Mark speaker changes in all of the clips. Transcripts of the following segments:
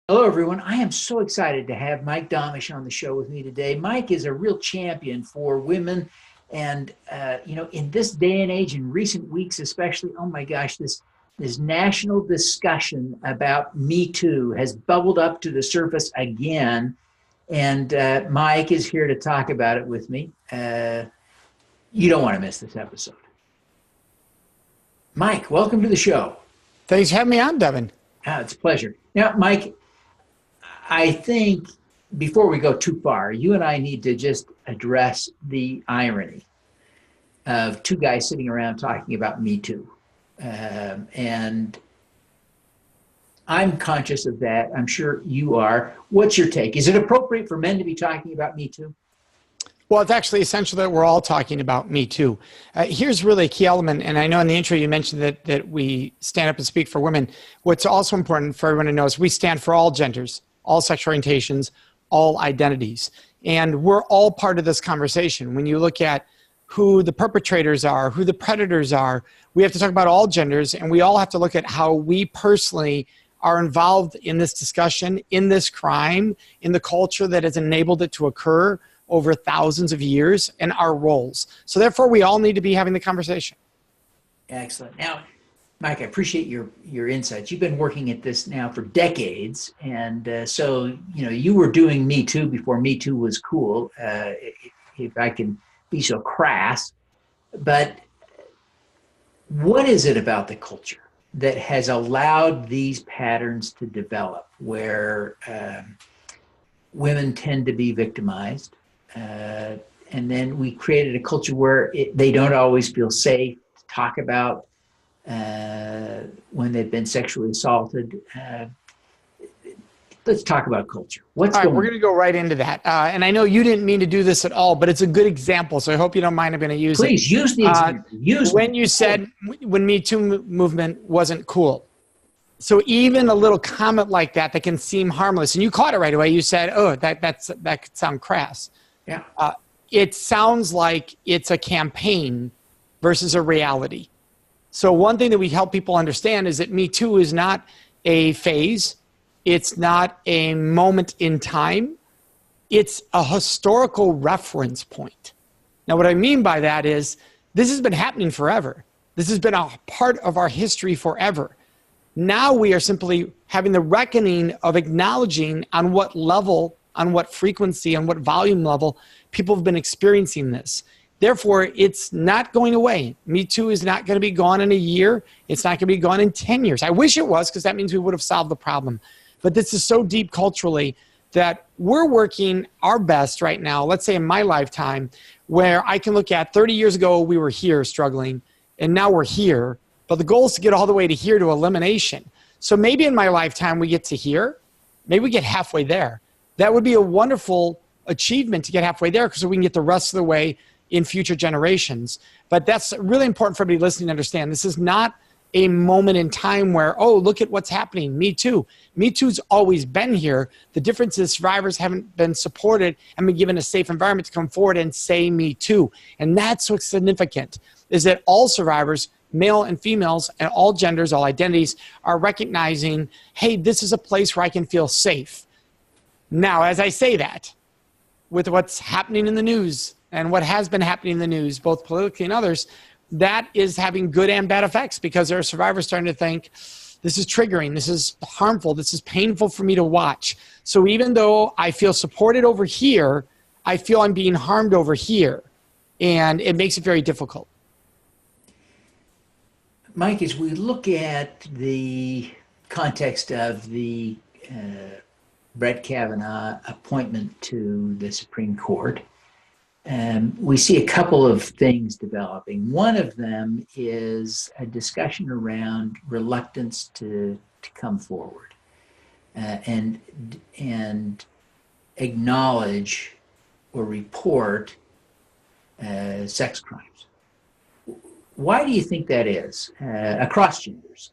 Speaker 1: Hello, everyone. I am so excited to have Mike Domitrz on the show with me today. Mike is a real champion for women. And, in this day and age, in recent weeks especially, oh my gosh, this national discussion about Me Too has bubbled up to the surface again. And Mike is here to talk about it with me. You don't want to miss this episode. Mike, welcome to the show.
Speaker 2: Thanks for having me on, Devin.
Speaker 1: It's a pleasure. Now, Mike, I think before we go too far, you and I need to just address the irony of two guys sitting around talking about Me Too. And I'm conscious of that. I'm sure you are. What's your take? Is it appropriate for men to be talking about Me Too?
Speaker 2: Well, it's actually essential that we're all talking about Me Too. Here's really a key element, and I know in the intro you mentioned that we stand up and speak for women. What's also important for everyone to know is we stand for all genders, all sexual orientations, all identities. And we're all part of this conversation. When you look at who the perpetrators are, who the predators are, we have to talk about all genders, and we all have to look at how we personally are involved in this discussion, in this crime, in the culture that has enabled it to occur over thousands of years, and our roles. So therefore, we all need to be having the conversation.
Speaker 1: Excellent. Now, Mike, I appreciate your insights. You've been working at this now for decades, and so you were doing Me Too before Me Too was cool, if I can be so crass. But what is it about the culture that has allowed these patterns to develop, where women tend to be victimized, and then we created a culture where they don't always feel safe to talk about when they've been sexually assaulted? Let's talk about culture.
Speaker 2: We're going to go right into that. And I know you didn't mean to do this at all, but it's a good example, so I hope you don't mind. I'm going to use it.
Speaker 1: Please, use the example.
Speaker 2: When you said when Me Too movement wasn't cool. So even a little comment like that can seem harmless, and you caught it right away. You said, oh, that could sound crass.
Speaker 1: Yeah.
Speaker 2: It sounds like it's a campaign versus a reality. So one thing that we help people understand is that Me Too is not a phase. It's not a moment in time. It's a historical reference point. Now, what I mean by that is this has been happening forever. This has been a part of our history forever. Now we are simply having the reckoning of acknowledging on what level, on what frequency, on what volume level people have been experiencing this. Therefore, it's not going away. Me Too is not going to be gone in a year. It's not going to be gone in 10 years. I wish it was, because that means we would have solved the problem. But this is so deep culturally that we're working our best right now, let's say in my lifetime, where I can look at 30 years ago, we were here struggling, and now we're here. But the goal is to get all the way to here, to elimination. So maybe in my lifetime, we get to here. Maybe we get halfway there. That would be a wonderful achievement to get halfway there, because we can get the rest of the way in future generations. But that's really important for everybody listening to understand. This is not a moment in time where, oh, look at what's happening. Me Too. Me Too's always been here. The difference is survivors haven't been supported and been given a safe environment to come forward and say Me Too. And that's what's significant, is that all survivors, male and females, and all genders, all identities, are recognizing, hey, this is a place where I can feel safe. Now, as I say that, with what's happening in the news and what has been happening in the news, both politically and others, that is having good and bad effects, because there are survivors starting to think, this is triggering, this is harmful, this is painful for me to watch. So even though I feel supported over here, I feel I'm being harmed over here, and it makes it very difficult.
Speaker 1: Mike, as we look at the context of the Brett Kavanaugh appointment to the Supreme Court, we see a couple of things developing. One of them is a discussion around reluctance to come forward and acknowledge or report sex crimes. Why do you think that is across genders?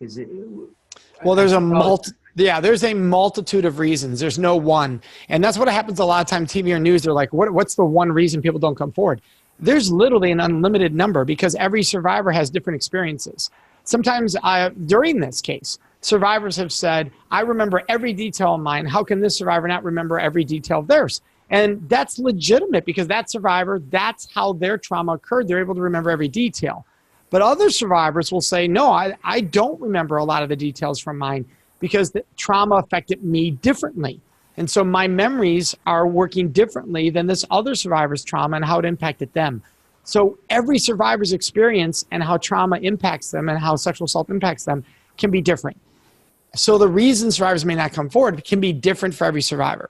Speaker 2: Well, there's a multitude of reasons. There's no one. And that's what happens a lot of times, TV or news. They're like, what's the one reason people don't come forward? There's literally an unlimited number, because every survivor has different experiences. Sometimes during this case, survivors have said, I remember every detail of mine. How can this survivor not remember every detail of theirs? And that's legitimate because that survivor, that's how their trauma occurred. They're able to remember every detail. But other survivors will say, no, I don't remember a lot of the details from mine because the trauma affected me differently. And so my memories are working differently than this other survivor's trauma and how it impacted them. So every survivor's experience and how trauma impacts them and how sexual assault impacts them can be different. So the reasons survivors may not come forward can be different for every survivor.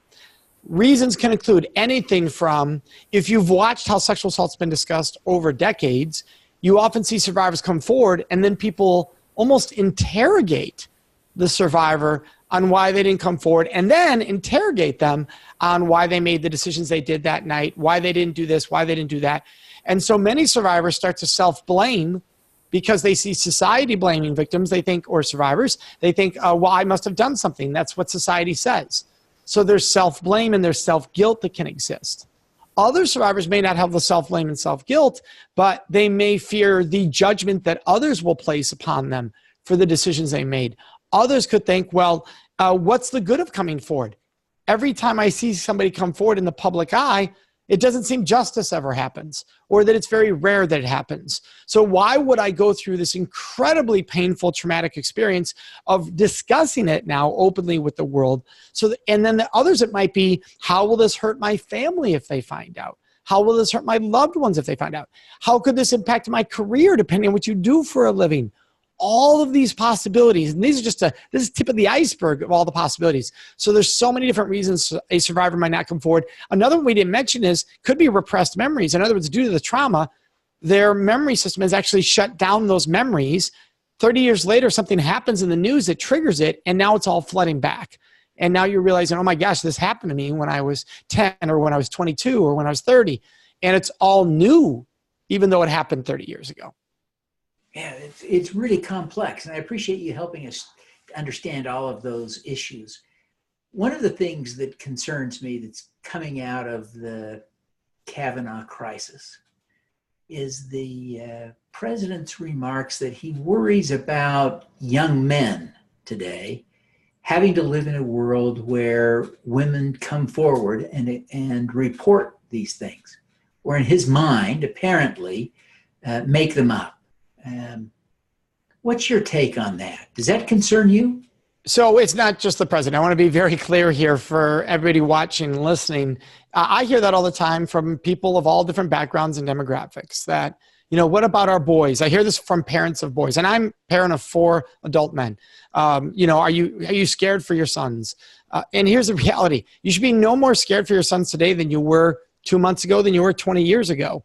Speaker 2: Reasons can include anything from, if you've watched how sexual assault's been discussed over decades, you often see survivors come forward and then people almost interrogate the survivor on why they didn't come forward and then interrogate them on why they made the decisions they did that night, why they didn't do this, why they didn't do that. And so many survivors start to self-blame because they see society blaming victims, they think, or survivors. They think, well, I must have done something. That's what society says. So there's self-blame and there's self-guilt that can exist. Other survivors may not have the self-blame and self-guilt, but they may fear the judgment that others will place upon them for the decisions they made. Others could think, well, what's the good of coming forward? Every time I see somebody come forward in the public eye, it doesn't seem justice ever happens, or that it's very rare that it happens. So why would I go through this incredibly painful, traumatic experience of discussing it now openly with the world? And then the others, it might be, how will this hurt my family if they find out? How will this hurt my loved ones if they find out? How could this impact my career, depending on what you do for a living? All of these possibilities, and these are this is tip of the iceberg of all the possibilities. So there's so many different reasons a survivor might not come forward. Another one we didn't mention could be repressed memories. In other words, due to the trauma, their memory system has actually shut down those memories. 30 years later, something happens in the news that triggers it, and now it's all flooding back. And now you're realizing, oh my gosh, this happened to me when I was 10 or when I was 22 or when I was 30. And it's all new, even though it happened 30 years ago.
Speaker 1: Yeah, it's really complex, and I appreciate you helping us understand all of those issues. One of the things that concerns me that's coming out of the Kavanaugh crisis is the president's remarks that he worries about young men today having to live in a world where women come forward and report these things, or in his mind, apparently, make them up. What's your take on that? Does that concern you?
Speaker 2: So it's not just the president. I want to be very clear here for everybody watching and listening. I hear that all the time from people of all different backgrounds and demographics that, what about our boys? I hear this from parents of boys, and I'm parent of 4 adult men. Are you scared for your sons? And here's the reality. You should be no more scared for your sons today than you were 2 months ago, than you were 20 years ago.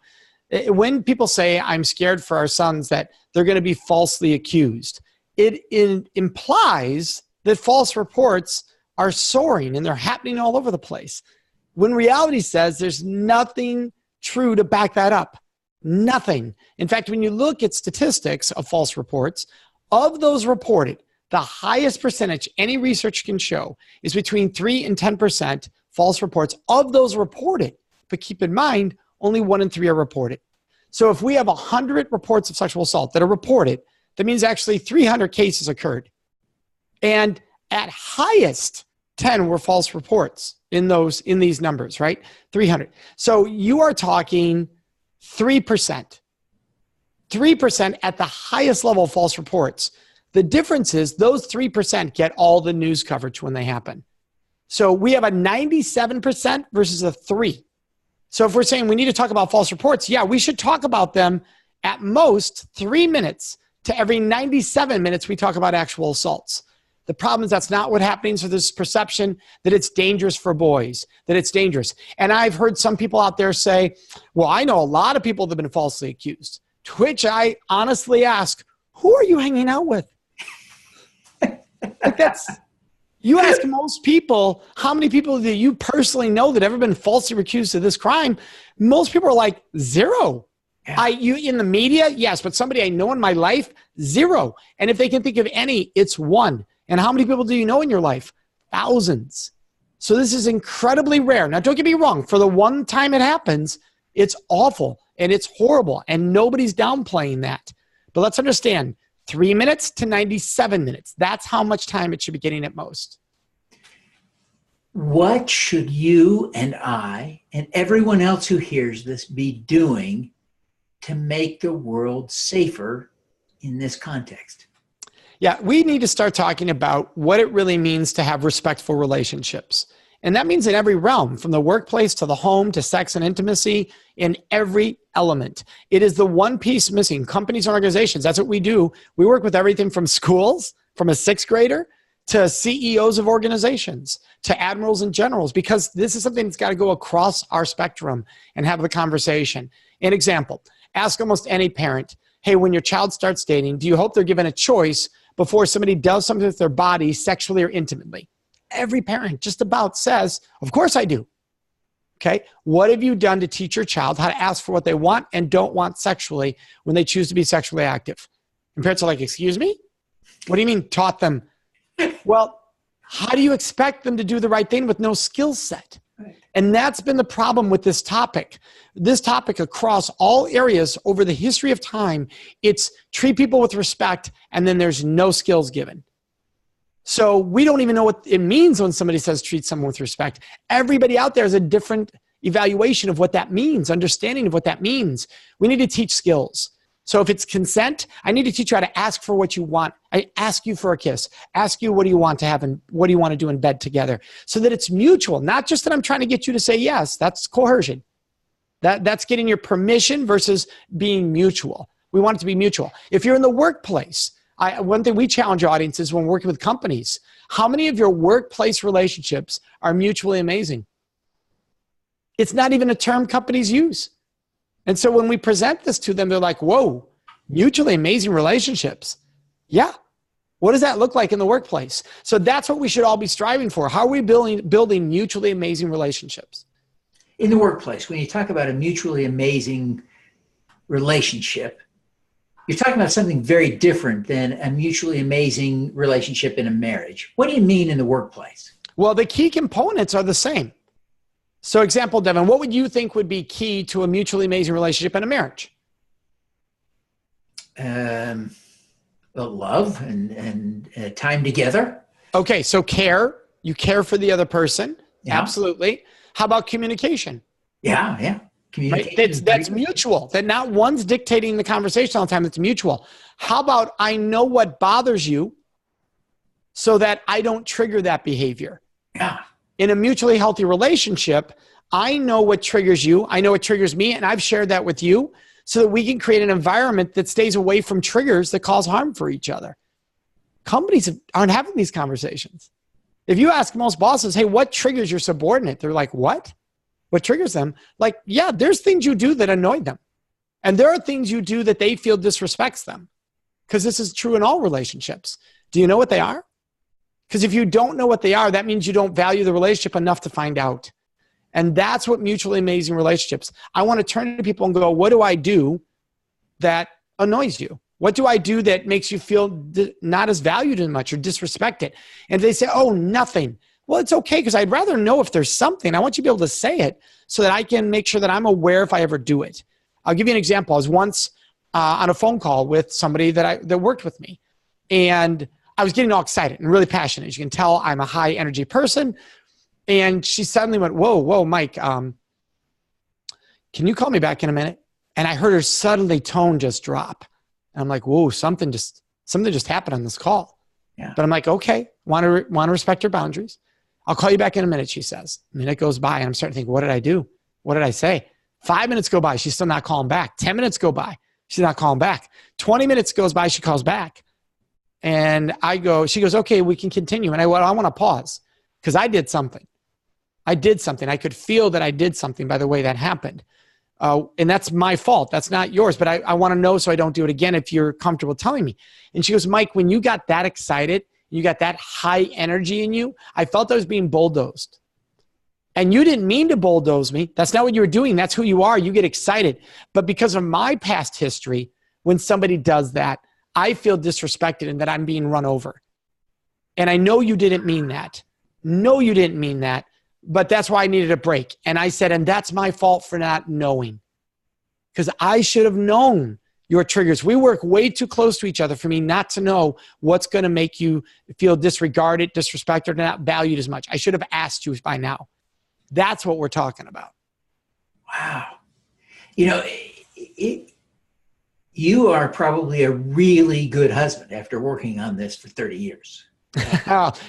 Speaker 2: When people say, I'm scared for our sons, that they're going to be falsely accused, it implies that false reports are soaring and they're happening all over the place. When reality says there's nothing true to back that up. Nothing. In fact, when you look at statistics of false reports, of those reported, the highest percentage any research can show is between 3 and 10% false reports of those reported. But keep in mind, only 1 in 3 are reported. So if we have 100 reports of sexual assault that are reported, that means actually 300 cases occurred. And at highest, 10 were false reports in these numbers, right? 300. So you are talking 3%. 3% at the highest level of false reports. The difference is those 3% get all the news coverage when they happen. So we have a 97% versus a 3%. So if we're saying we need to talk about false reports, yeah, we should talk about them at most 3 minutes to every 97 minutes we talk about actual assaults. The problem is that's not what's happening. So there's perception that it's dangerous for boys, that it's dangerous. And I've heard some people out there say, well, I know a lot of people that have been falsely accused, to which I honestly ask, who are you hanging out with? You ask most people, how many people do you personally know that have ever been falsely accused of this crime? Most people are like 0. Yeah. You in the media? Yes, but somebody I know in my life? 0. And if they can think of any, it's 1. And how many people do you know in your life? Thousands. So this is incredibly rare. Now, don't get me wrong. For the one time it happens, it's awful and it's horrible and nobody's downplaying that. But let's understand, 3 minutes to 97 minutes. That's how much time it should be getting at most.
Speaker 1: What should you and I and everyone else who hears this be doing to make the world safer in this context?
Speaker 2: Yeah, we need to start talking about what it really means to have respectful relationships. And that means in every realm, from the workplace to the home to sex and intimacy, in every element. It is the one piece missing. Companies and organizations, that's what we do. We work with everything from schools, from a 6th grader, to CEOs of organizations, to admirals and generals, because this is something that's got to go across our spectrum and have the conversation. An example, ask almost any parent, hey, when your child starts dating, do you hope they're given a choice before somebody does something with their body sexually or intimately? Every parent just about says, of course I do. Okay. What have you done to teach your child how to ask for what they want and don't want sexually when they choose to be sexually active? And parents are like, excuse me? What do you mean taught them? Well, how do you expect them to do the right thing with no skill set? And that's been the problem with this topic. This topic across all areas over the history of time, it's treat people with respect and then there's no skills given. So we don't even know what it means when somebody says treat someone with respect. Everybody out there has a different evaluation of what that means, understanding of what that means. We need to teach skills. So if it's consent, I need to teach you how to ask for what you want. I ask you for a kiss, ask you what do you want to have and what do you want to do in bed together, so that it's mutual, not just that I'm trying to get you to say yes. That's coercion. That's getting your permission versus being mutual. We want it to be mutual. If you're in the workplace, one thing we challenge audiences when working with companies, how many of your workplace relationships are mutually amazing? It's not even a term companies use. And so when we present this to them, they're like, whoa, mutually amazing relationships. Yeah. What does that look like in the workplace? So that's what we should all be striving for. How are we building mutually amazing relationships?
Speaker 1: In the workplace, when you talk about a mutually amazing relationship, you're talking about something very different than a mutually amazing relationship in a marriage. What do you mean in the workplace?
Speaker 2: Well, the key components are the same. So example, Devin, what would you think would be key to a mutually amazing relationship in a marriage?
Speaker 1: Well, love and time together.
Speaker 2: Okay, so care. You care for the other person.
Speaker 1: Yeah.
Speaker 2: Absolutely. How about communication?
Speaker 1: Yeah.
Speaker 2: Right? That's mutual. That not one's dictating the conversation all the time. It's mutual. How about I know what bothers you so that I don't trigger that behavior?
Speaker 1: Yeah.
Speaker 2: In a mutually healthy relationship, I know what triggers you. I know what triggers me, and I've shared that with you so that we can create an environment that stays away from triggers that cause harm for each other. Companies aren't having these conversations. If you ask most bosses, hey, what triggers your subordinate? They're like, what? What triggers them? Like, yeah, there's things you do that annoy them. And there are things you do that they feel disrespects them. Because this is true in all relationships. Do you know what they are? Because if you don't know what they are, that means you don't value the relationship enough to find out. And that's what mutually amazing relationships. I want to turn to people and go, what do I do that annoys you? What do I do that makes you feel not as valued as much or disrespected? And they say, oh, nothing. Well, it's okay, because I'd rather know if there's something. I want you to be able to say it so that I can make sure that I'm aware if I ever do it. I'll give you an example. I was once on a phone call with somebody that worked with me. And I was getting all excited and really passionate. As you can tell, I'm a high energy person. And she suddenly went, whoa, Mike, can you call me back in a minute? And I heard her suddenly tone just drop. And I'm like, whoa, something just happened on this call.
Speaker 1: Yeah.
Speaker 2: But I'm like, okay, want to respect your boundaries. I'll call you back in a minute, she says. A minute goes by and I'm starting to think, what did I do? What did I say? 5 minutes go by, she's still not calling back. 10 minutes go by, she's not calling back. 20 minutes goes by, she calls back. And she goes, okay, we can continue. And I want to pause because I did something. I could feel that I did something by the way that happened. And that's my fault. That's not yours. But I want to know so I don't do it again if you're comfortable telling me. And she goes, Mike, when you got that excited, you got that high energy in you, I felt I was being bulldozed. And you didn't mean to bulldoze me. That's not what you were doing. That's who you are. You get excited. But because of my past history, when somebody does that, I feel disrespected and that I'm being run over. And I know you didn't mean that. No, you didn't mean that. But that's why I needed a break. And I said, and that's my fault for not knowing. Because I should have known your triggers. We work way too close to each other for me not to know what's going to make you feel disregarded, disrespected, or not valued as much. I should have asked you by now. That's what we're talking about.
Speaker 1: Wow. You know, you are probably a really good husband after working on this for 30 years.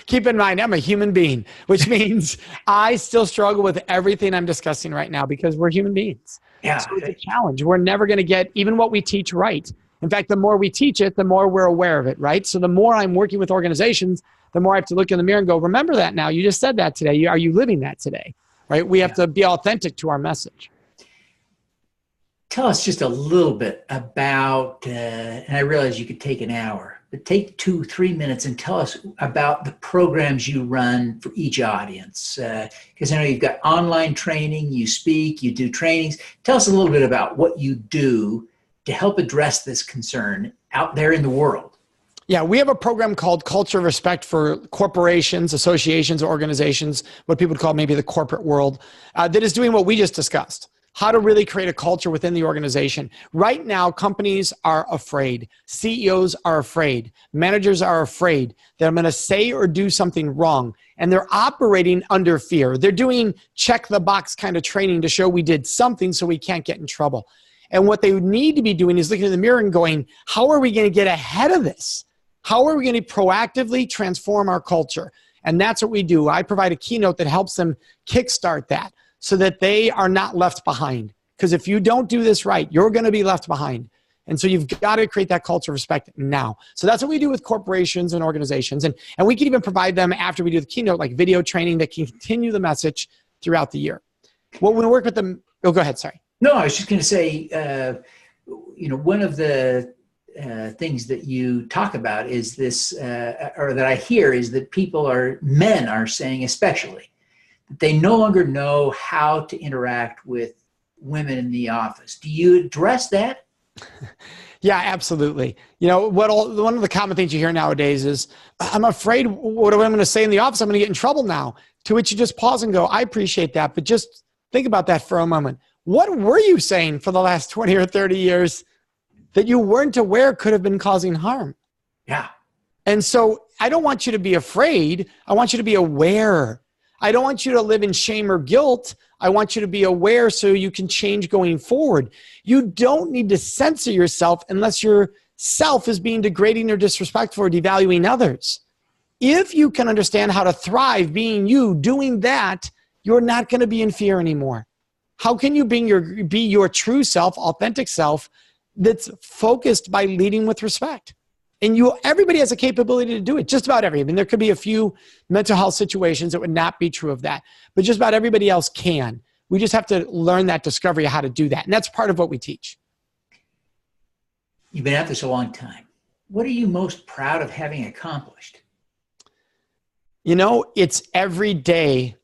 Speaker 2: Keep in mind, I'm a human being, which means I still struggle with everything I'm discussing right now because we're human beings.
Speaker 1: Yeah.
Speaker 2: So it's a challenge. We're never going to get even what we teach right. In fact, the more we teach it, the more we're aware of it, right? So the more I'm working with organizations, the more I have to look in the mirror and go, remember that now. You just said that today. Are you living that today? Right? We have to be authentic to our message.
Speaker 1: Tell us just a little bit about, and I realize you could take an hour, but take 2-3 minutes and tell us about the programs you run for each audience. Because I know you've got online training, you speak, you do trainings. Tell us a little bit about what you do to help address this concern out there in the world.
Speaker 2: Yeah, we have a program called Culture of Respect for corporations, associations, organizations, what people would call maybe the corporate world, that is doing what we just discussed. How to really create a culture within the organization. Right now, companies are afraid. CEOs are afraid. Managers are afraid that I'm going to say or do something wrong. And they're operating under fear. They're doing check the box kind of training to show we did something so we can't get in trouble. And what they need to be doing is looking in the mirror and going, how are we going to get ahead of this? How are we going to proactively transform our culture? And that's what we do. I provide a keynote that helps them kickstart that, so that they are not left behind. Because if you don't do this right, you're going to be left behind. And so you've got to create that culture of respect now. So that's what we do with corporations and organizations. And we can even provide them after we do the keynote, like video training that can continue the message throughout the year. Well, when we work with them, oh, go ahead, sorry.
Speaker 1: No, I was just going to say, one of the things that you talk about is this, or that I hear is that men are saying especially, they no longer know how to interact with women in the office. Do you address that?
Speaker 2: Yeah, absolutely. One of the common things you hear nowadays is, I'm afraid what I'm going to say in the office, I'm going to get in trouble now. To which you just pause and go, I appreciate that, but just think about that for a moment. What were you saying for the last 20 or 30 years that you weren't aware could have been causing harm?
Speaker 1: Yeah.
Speaker 2: And so I don't want you to be afraid. I want you to be aware. I don't want you to live in shame or guilt. I want you to be aware so you can change going forward. You don't need to censor yourself unless your self is being degrading or disrespectful or devaluing others. If you can understand how to thrive being you, doing that, you're not going to be in fear anymore. How can you be your true self, authentic self, that's focused by leading with respect? And everybody has a capability to do it, just about everybody. I mean, there could be a few mental health situations that would not be true of that, but just about everybody else can. We just have to learn that discovery of how to do that. And that's part of what we teach.
Speaker 1: You've been at this a long time. What are you most proud of having accomplished?
Speaker 2: It's every day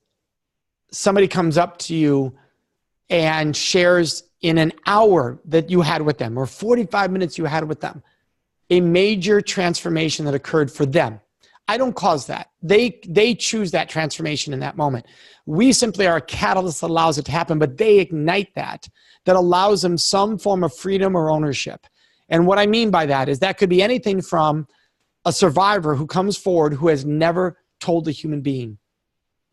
Speaker 2: somebody comes up to you and shares in an hour that you had with them or 45 minutes you had with them, a major transformation that occurred for them. I don't cause that. They choose that transformation in that moment. We simply are a catalyst that allows it to happen, but they ignite that allows them some form of freedom or ownership. And what I mean by that is that could be anything from a survivor who comes forward who has never told a human being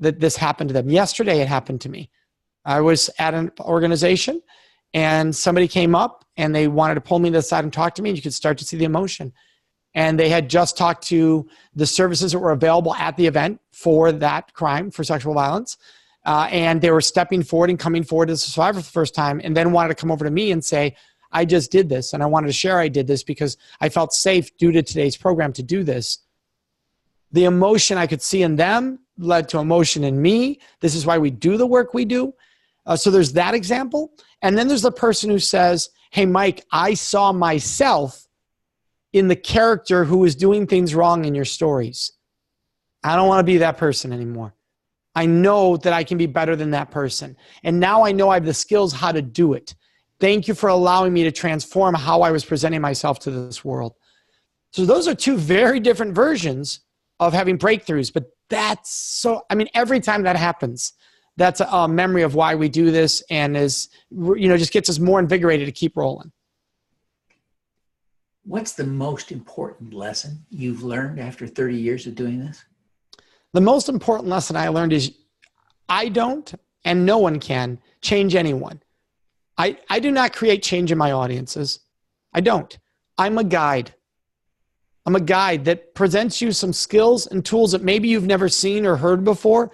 Speaker 2: that this happened to them. Yesterday, it happened to me. I was at an organization and somebody came up and they wanted to pull me to the side and talk to me, and you could start to see the emotion. And they had just talked to the services that were available at the event for that crime, for sexual violence. And they were stepping forward and coming forward as a survivor for the first time, and then wanted to come over to me and say, I just did this, and I wanted to share I did this because I felt safe due to today's program to do this. The emotion I could see in them led to emotion in me. This is why we do the work we do. So there's that example. And then there's the person who says, hey, Mike, I saw myself in the character who was doing things wrong in your stories. I don't want to be that person anymore. I know that I can be better than that person. And now I know I have the skills how to do it. Thank you for allowing me to transform how I was presenting myself to this world. So those are two very different versions of having breakthroughs. But every time that happens, that's a memory of why we do this, and just gets us more invigorated to keep rolling.
Speaker 1: What's the most important lesson you've learned after 30 years of doing this?
Speaker 2: The most important lesson I learned is I don't, and no one can, change anyone. I do not create change in my audiences. I don't. I'm a guide. I'm a guide that presents you some skills and tools that maybe you've never seen or heard before.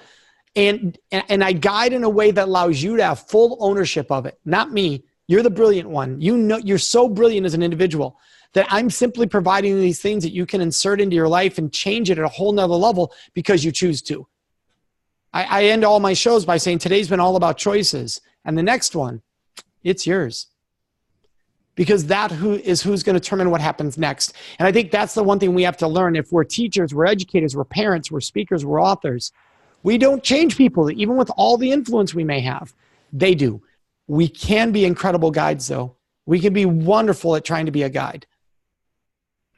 Speaker 2: And I guide in a way that allows you to have full ownership of it. Not me. You're the brilliant one. You know, you're so brilliant as an individual that I'm simply providing these things that you can insert into your life and change it at a whole nother level because you choose to. I end all my shows by saying today's been all about choices. And the next one, it's yours. Because who's going to determine what happens next. And I think that's the one thing we have to learn. If we're teachers, we're educators, we're parents, we're speakers, we're authors, we don't change people, even with all the influence we may have. They do. We can be incredible guides, though. We can be wonderful at trying to be a guide.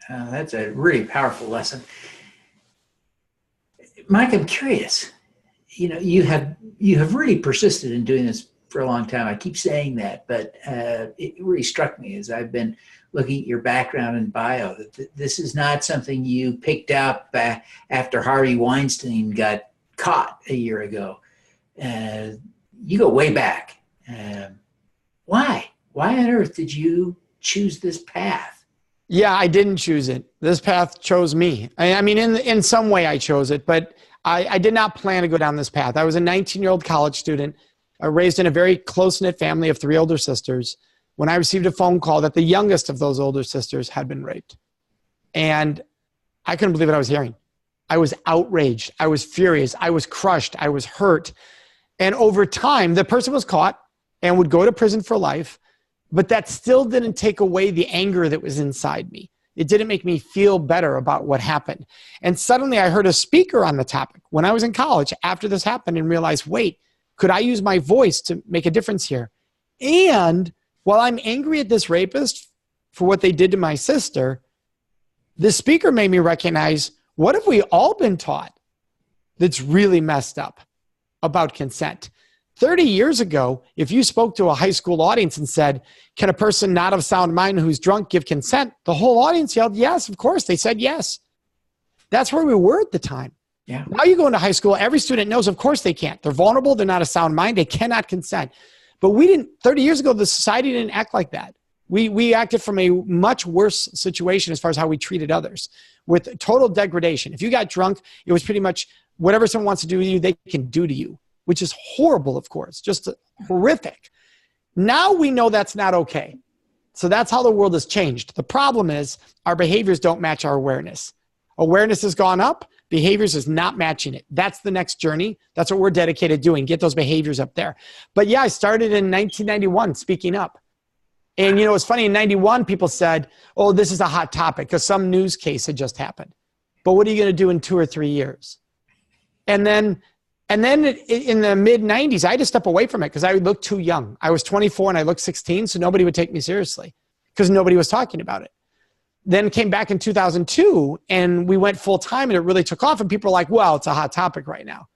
Speaker 1: That's a really powerful lesson. Mike, I'm curious. You have really persisted in doing this for a long time. I keep saying that, but it really struck me as I've been looking at your background and bio that this is not something you picked up after Harvey Weinstein got caught a year ago. You go way back. Why? Why on earth did you choose this path?
Speaker 2: Yeah, I didn't choose it. This path chose me. I mean, in some way I chose it, but I did not plan to go down this path. I was a 19-year-old college student, raised in a very close-knit family of 3 older sisters, when I received a phone call that the youngest of those older sisters had been raped. And I couldn't believe what I was hearing. I was outraged. I was furious. I was crushed. I was hurt. And over time, the person was caught and would go to prison for life, but that still didn't take away the anger that was inside me. It didn't make me feel better about what happened. And suddenly I heard a speaker on the topic when I was in college after this happened and realized, wait, could I use my voice to make a difference here? And while I'm angry at this rapist for what they did to my sister, the speaker made me recognize, what have we all been taught that's really messed up about consent? 30 years ago, if you spoke to a high school audience and said, can a person not of sound mind who's drunk give consent? The whole audience yelled, yes, of course. They said yes. That's where we were at the time.
Speaker 1: Yeah.
Speaker 2: Now you go into high school, every student knows, of course they can't. They're vulnerable. They're not of sound mind. They cannot consent. But 30 years ago, the society didn't act like that. We acted from a much worse situation as far as how we treated others, with total degradation. If you got drunk, it was pretty much whatever someone wants to do to you, they can do to you, which is horrible, of course, just horrific. Now we know that's not okay. So that's how the world has changed. The problem is our behaviors don't match our awareness. Awareness has gone up. Behaviors is not matching it. That's the next journey. That's what we're dedicated to doing, get those behaviors up there. But yeah, I started in 1991 speaking up. And it's funny, in 91, people said, oh, this is a hot topic because some news case had just happened. But what are you going to do in 2 or 3 years? And then in the mid-90s, I had to step away from it because I looked too young. I was 24 and I looked 16, so nobody would take me seriously because nobody was talking about it. Then came back in 2002 and we went full time and it really took off and people were like, well, it's a hot topic right now.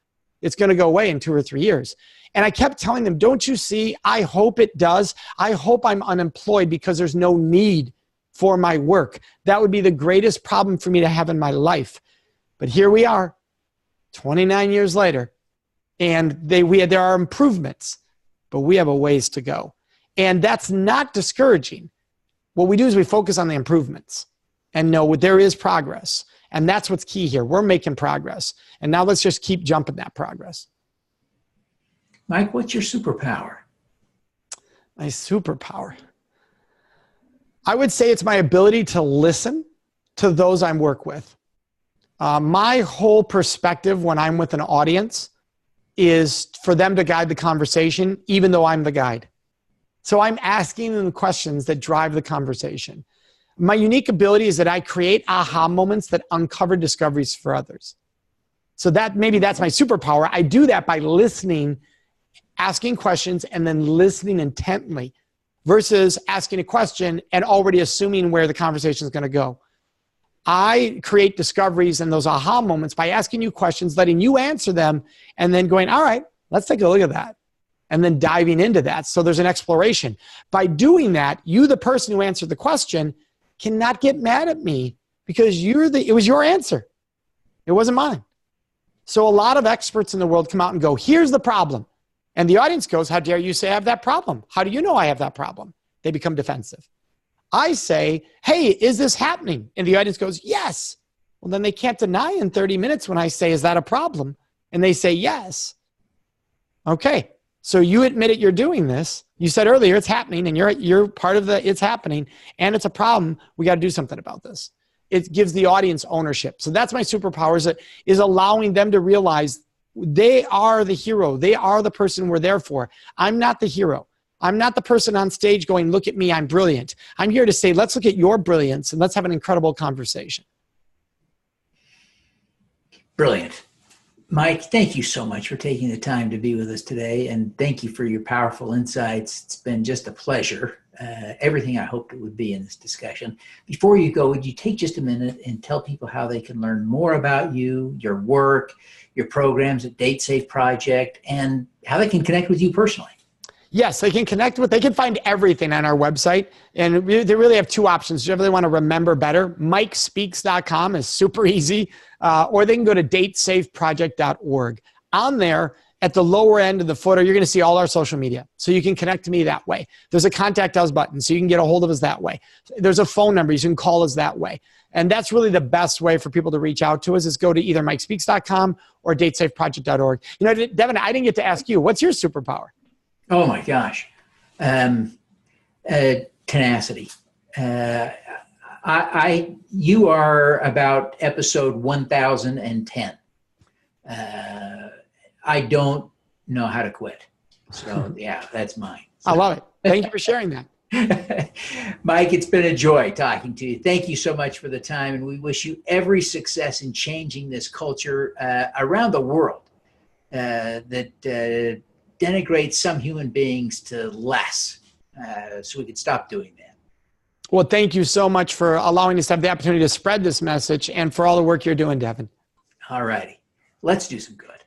Speaker 2: It's going to go away in 2 or 3 years. And I kept telling them, don't you see? I hope it does. I hope I'm unemployed because there's no need for my work. That would be the greatest problem for me to have in my life. But here we are, 29 years later, and there are improvements, but we have a ways to go. And that's not discouraging. What we do is we focus on the improvements and know there is progress. And that's what's key here. We're making progress. And now let's just keep jumping that progress.
Speaker 1: Mike, what's your superpower?
Speaker 2: My superpower? I would say it's my ability to listen to those I work with. My whole perspective when I'm with an audience is for them to guide the conversation, even though I'm the guide. So I'm asking them questions that drive the conversation. My unique ability is that I create aha moments that uncover discoveries for others. So maybe that's my superpower. I do that by listening, asking questions, and then listening intently versus asking a question and already assuming where the conversation is going to go. I create discoveries and those aha moments by asking you questions, letting you answer them, and then going, all right, let's take a look at that. And then diving into that. So there's an exploration. By doing that, you, the person who answered the question, cannot get mad at me because it was your answer. It wasn't mine. So a lot of experts in the world come out and go, here's the problem. And the audience goes, how dare you say I have that problem? How do you know I have that problem? They become defensive. I say, hey, is this happening? And the audience goes, yes. Well, then they can't deny in 30 minutes when I say, is that a problem? And they say, yes. Okay. So you admitted you're doing this. You said earlier it's happening and you're part of the it's happening and it's a problem. We got to do something about this. It gives the audience ownership. So that's my superpower is allowing them to realize they are the hero. They are the person we're there for. I'm not the hero. I'm not the person on stage going, look at me, I'm brilliant. I'm here to say, let's look at your brilliance and let's have an incredible conversation.
Speaker 1: Brilliant. Mike, thank you so much for taking the time to be with us today. And thank you for your powerful insights. It's been just a pleasure. Everything I hoped it would be in this discussion. Before you go, would you take just a minute and tell people how they can learn more about you, your work, your programs at Date Safe Project, and how they can connect with you personally?
Speaker 2: Yes, they can find everything on our website. And they really have two options. If you really want to remember better, MikeSpeaks.com is super easy. Or they can go to datesafeproject.org. On there, at the lower end of the footer, you're going to see all our social media. So you can connect to me that way. There's a contact us button, so you can get a hold of us that way. There's a phone number, you can call us that way. And that's really the best way for people to reach out to us is go to either MikeSpeaks.com or datesafeproject.org. You know, Devin, I didn't get to ask you, what's your superpower?
Speaker 1: Oh my gosh. Tenacity. You are about episode 1010. I don't know how to quit. So yeah, that's mine. So.
Speaker 2: I love it. Thank you for sharing that.
Speaker 1: Mike, it's been a joy talking to you. Thank you so much for the time. And we wish you every success in changing this culture around the world that denigrates some human beings to less so we could stop doing that.
Speaker 2: Well, thank you so much for allowing us to have the opportunity to spread this message and for all the work you're doing, Devin.
Speaker 1: All righty. Let's do some good.